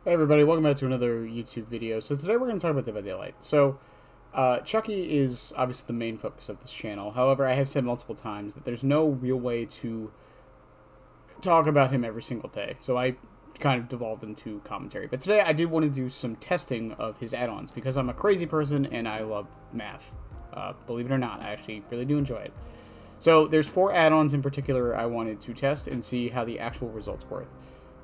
Hey everybody, welcome back to another YouTube video. So today we're going to talk about Dead by Daylight. Chucky is obviously the main focus of this channel. However, I have said multiple times that there's no real way to talk about him every single day. So I kind of devolved into commentary. But today I did want to do some testing of his add-ons because I'm a crazy person and I love math. Believe it or not, I actually really do enjoy it. So there's 4 add-ons in particular I wanted to test and see how the actual results were.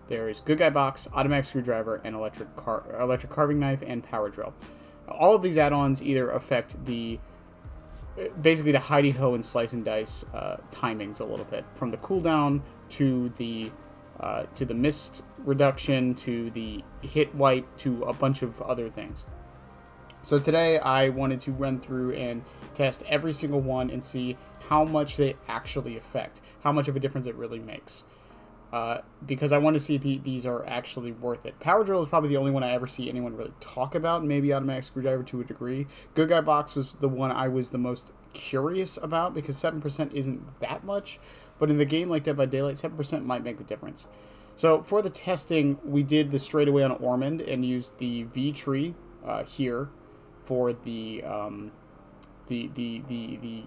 There's Good Guy Box, Automatic Screwdriver, and Electric Carving Knife, and Power Drill. All of these add-ons either affect basically the hidey-ho and slice and dice timings a little bit, from the cooldown to the mist reduction to the hit wipe to a bunch of other things. So today I wanted to run through and test every single one and see how much they actually affect, how much of a difference it really makes. Because I want to see if these are actually worth it. Power Drill is probably the only one I ever see anyone really talk about, maybe Automatic Screwdriver to a degree. Good Guy Box was the one I was the most curious about because 7% isn't that much, but in the game like Dead by Daylight, 7% might make the difference. So for the testing, we did the straightaway on Ormond and used the V tree here for the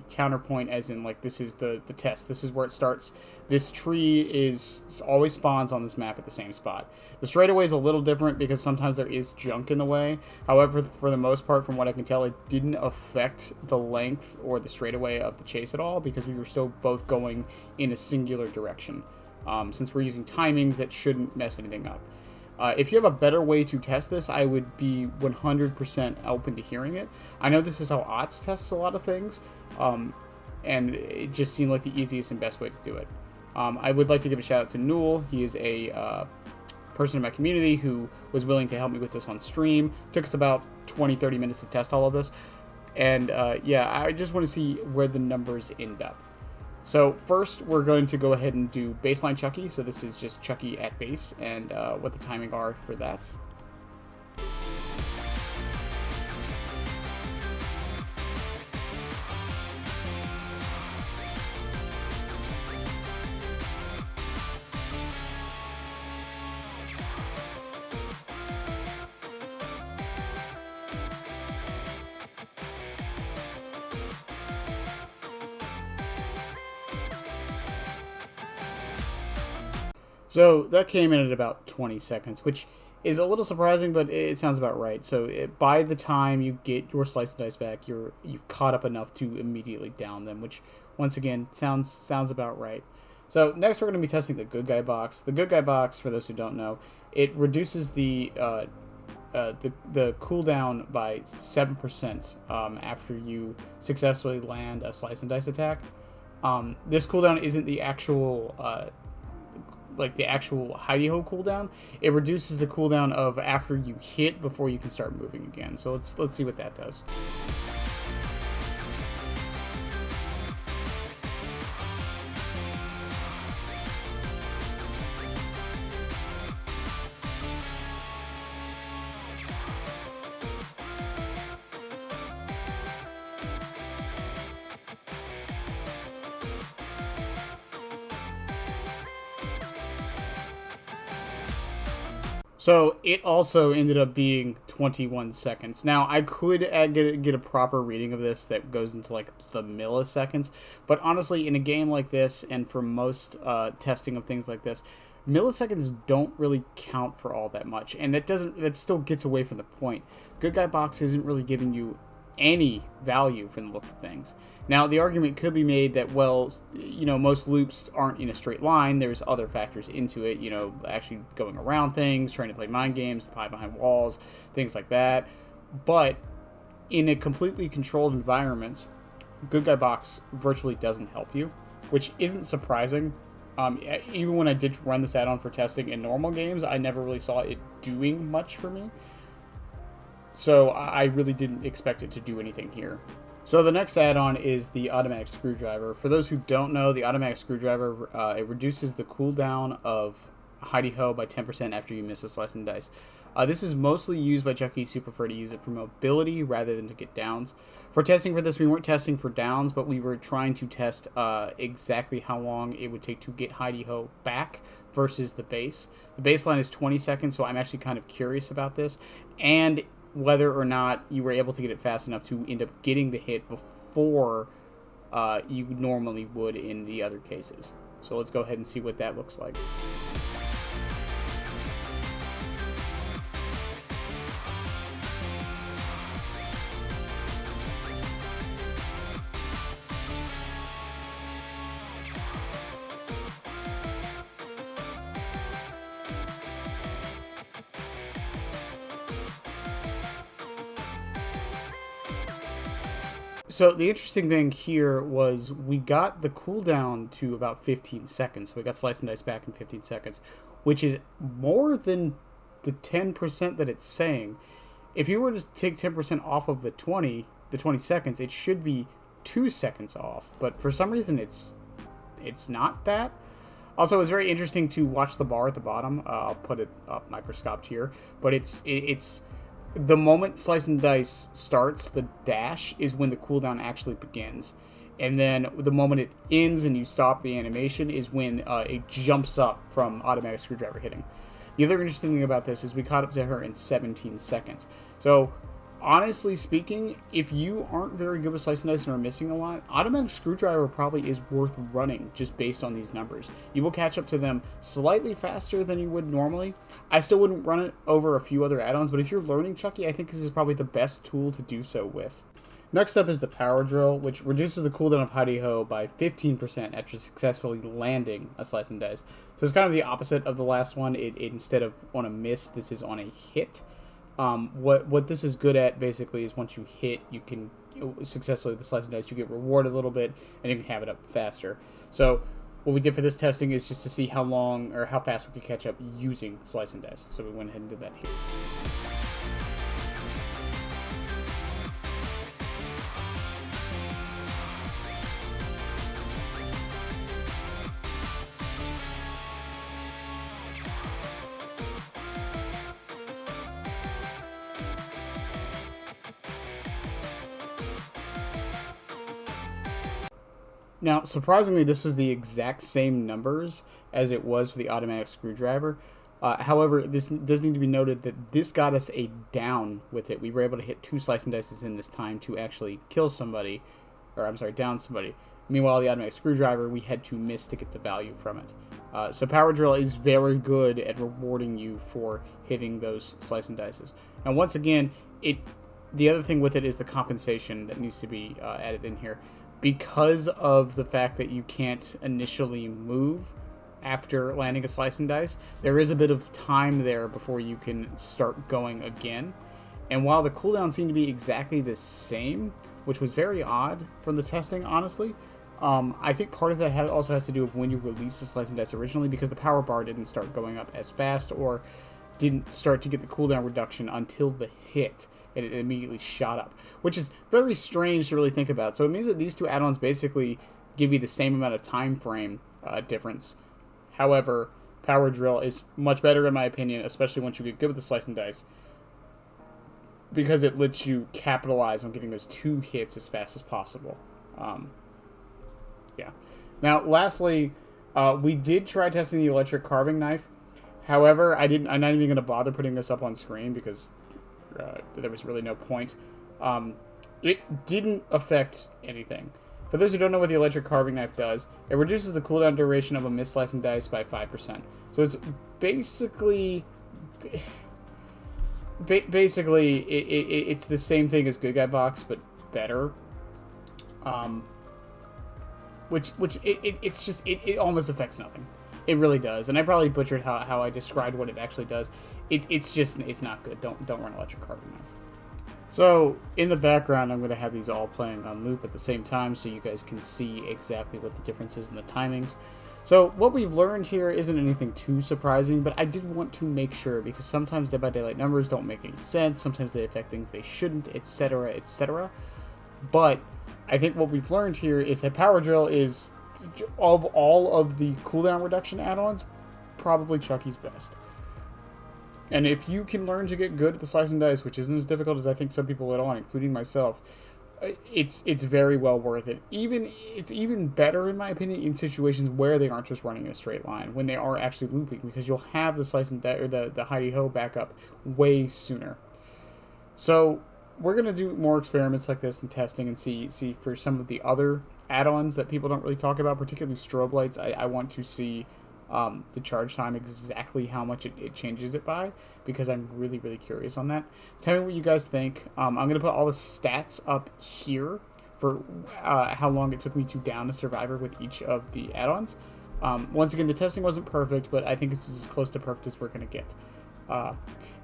counterpoint, as in, like, this is the test. This is where it starts. This tree always spawns on this map at the same spot. The straightaway is a little different because sometimes there is junk in the way. However, for the most part, from what I can tell, it didn't affect the length or the straightaway of the chase at all because we were still both going in a singular direction. Since we're using timings, that shouldn't mess anything up. If you have a better way to test this, I would be 100% open to hearing it. I know this is how OTS tests a lot of things, and it just seemed like the easiest and best way to do it. I would like to give a shout out to Newell. He is a person in my community who was willing to help me with this on stream. Took us about 20-30 minutes to test all of this. And yeah, I just want to see where the numbers end up. So first, we're going to go ahead and do baseline Chucky. So this is just Chucky at base and what the timing are for that. So that came in at about 20 seconds, which is a little surprising, but it sounds about right. So by the time you get your slice and dice back, you've caught up enough to immediately down them, which once again sounds about right. So next we're going to be testing the Good Guy Box. The Good Guy Box, for those who don't know, it reduces the cooldown by 7% after you successfully land a slice and dice attack. This cooldown isn't the actual the actual hidey-ho cooldown. It reduces the cooldown of after you hit before you can start moving again. So let's see what that does. So it also ended up being 21 seconds. Now, I could get a proper reading of this that goes into like the milliseconds, but honestly, in a game like this, and for most testing of things like this, milliseconds don't really count for all that much, and that still gets away from the point. Good Guy Box isn't really giving you any value from the looks of things. Now, the argument could be made that, well, you know, most loops aren't in a straight line. There's other factors into it, you know, actually going around things, trying to play mind games, hide behind walls, things like that. But in a completely controlled environment, Good Guy Box virtually doesn't help you, which isn't surprising. Even when I did run this add-on for testing in normal games, I never really saw it doing much for me. So I really didn't expect it to do anything here. So the next add-on is the Automatic Screwdriver. For those who don't know, the Automatic Screwdriver, it reduces the cooldown of hidey-ho by 10% after you miss a slice and dice. This is mostly used by junkies who prefer to use it for mobility rather than to get downs. For testing for this, we weren't testing for downs, but we were trying to test exactly how long it would take to get hidey-ho back versus the base. The baseline is 20 seconds, so I'm actually kind of curious about this, and whether or not you were able to get it fast enough to end up getting the hit before you normally would in the other cases. So let's go ahead and see what that looks like. So the interesting thing here was we got the cooldown to about 15 seconds. So we got Slice and Dice back in 15 seconds, which is more than the 10% that it's saying. If you were to take 10% off of the 20 seconds, it should be 2 seconds off. But for some reason, it's not that. Also, it was very interesting to watch the bar at the bottom. I'll put it up microscoped here, but it's the moment Slice and Dice starts, the dash is when the cooldown actually begins. And then the moment it ends and you stop the animation is when it jumps up from automatic screwdriver hitting. The other interesting thing about this is we caught up to her in 17 seconds. So, honestly speaking, if you aren't very good with Slice and Dice and are missing a lot, automatic screwdriver probably is worth running just based on these numbers. You will catch up to them slightly faster than you would normally. I still wouldn't run it over a few other add-ons, but if you're learning Chucky, I think this is probably the best tool to do so with. Next up is the Power Drill, which reduces the cooldown of Hidey Ho by 15% after successfully landing a Slice and Dice. So it's kind of the opposite of the last one. It instead of on a miss, this is on a hit. What this is good at, basically, is once you hit, you can successfully with the Slice and Dice, you get rewarded a little bit, and you can have it up faster. So what we did for this testing is just to see how long or how fast we could catch up using Slice and Dice. So we went ahead and did that here. Now, surprisingly, this was the exact same numbers as it was for the automatic screwdriver. However, this does need to be noted that this got us a down with it. We were able to hit 2 Slice and Dices in this time to actually kill somebody, or I'm sorry, down somebody. Meanwhile, the automatic screwdriver, we had to miss to get the value from it. So Power Drill is very good at rewarding you for hitting those Slice and Dices. Now, once again, the other thing with it is the compensation that needs to be added in here. Because of the fact that you can't initially move after landing a Slice and Dice, there is a bit of time there before you can start going again. And while the cooldown seemed to be exactly the same, which was very odd from the testing, honestly, I think part of that also has to do with when you released the Slice and Dice originally, because the power bar didn't start going up as fast or didn't start to get the cooldown reduction until the hit, and it immediately shot up, which is very strange to really think about. So it means that these two add-ons basically give you the same amount of time frame difference. However, Power Drill is much better in my opinion, especially once you get good with the Slice and Dice, because it lets you capitalize on getting those 2 hits as fast as possible. Yeah. Now, lastly, we did try testing the electric carving knife. However, I'm not even going to bother putting this up on screen because there was really no point. It didn't affect anything. For those who don't know what the electric carving knife does, it reduces the cooldown duration of a missed Slice and Dice by 5%. So it's basically it's the same thing as Good Guy Box, but better. It almost affects nothing. It really does, and I probably butchered how I described what it actually does. It's not good. Don't run electric carving knife. So in the background, I'm going to have these all playing on loop at the same time, so you guys can see exactly what the difference is in the timings. So what we've learned here isn't anything too surprising, but I did want to make sure, because sometimes Dead by Daylight numbers don't make any sense. Sometimes they affect things they shouldn't, etc., etc. But I think what we've learned here is that Power Drill is, of all of the cooldown reduction add-ons, probably Chucky's best. And if you can learn to get good at the Slice and Dice, which isn't as difficult as I think some people at all, including myself, it's very well worth it. It's even better in my opinion in situations where they aren't just running in a straight line, when they are actually looping, because you'll have the slice and or the hidey ho back up way sooner. So we're gonna do more experiments like this and testing and see for some of the other add-ons that people don't really talk about, particularly strobe lights. I want to see the charge time, exactly how much it changes it by, because I'm really curious on that. Tell me what you guys think. I'm going to put all the stats up here for how long it took me to down a survivor with each of the add-ons. Once again, the testing wasn't perfect, but I think this is as close to perfect as we're going to get. In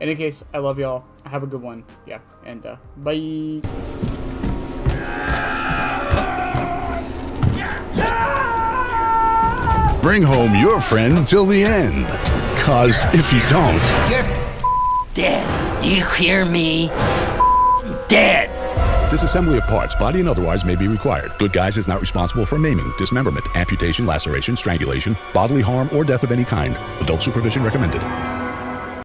any case, I love y'all. Have a good one. Yeah, and bye. Bring home your friend till the end. 'Cause if you don't, you're dead. You hear me? Dead. Disassembly of parts, body and otherwise, may be required. Good Guys is not responsible for maiming, dismemberment, amputation, laceration, strangulation, bodily harm, or death of any kind. Adult supervision recommended.